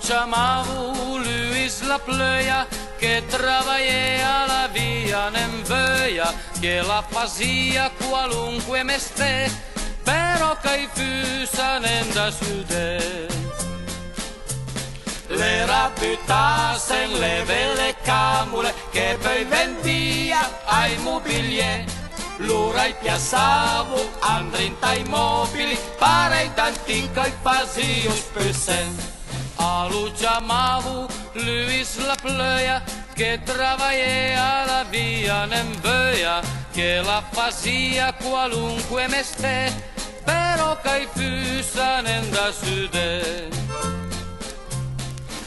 chiamavo Luis la playa, che travaillait a la via Nemveia, che la fazia qualunque mestiere, però che fusa nenda sude. Le buttasen le vele camule, che poi vendia ai mobilier. L'ora piazzavo andrinta ai mobili, pare tanti che fazio spesen. A lo chiamavo Luis la playa, che travaillait a la via Nemveia, che la fazia qualunque mestiere, però che fusa nenda sude.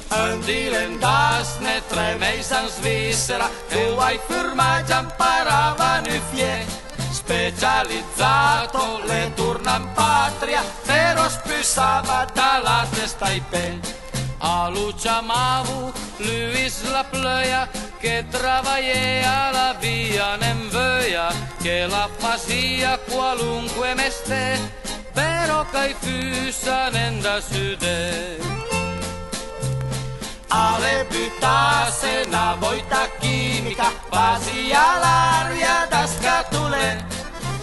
Un direndasne 3 mesi in Svizzera, e ai formaggi imparavano i fie, specializzato le torna in patria, però spussava dalla testa ai pe. A lo chiamavo Luis la playa, che travaillait a la via Nemveia, che la fazia qualunque mestiere, però che fusa nenda sude. Ale buttasse una boita chimica, fazia l'aria da scatole,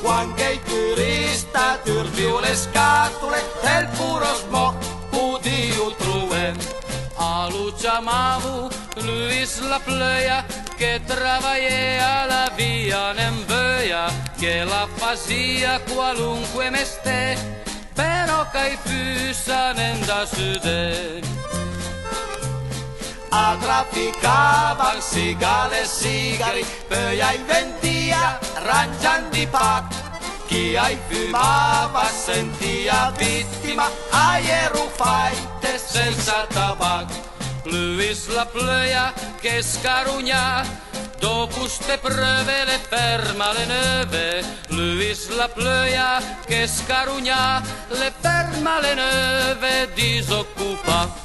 quando i turista turbiu le scatole, e il puro smog podio trovare. A lo chiamavo Luis la playa, che travaillait a la via Nemveia, che la fazia qualunque mestiere, però che fusa nenda sude. A trafficavan sigale e sigari, poi ai vendia rangian di pac. Chi ai fumava sentia vittima, ai erufaite senza tabac. Luis la playa che scarugna, dopo ste prove le ferma le neve. Luis la playa che scarugna, le ferma le neve disoccupa.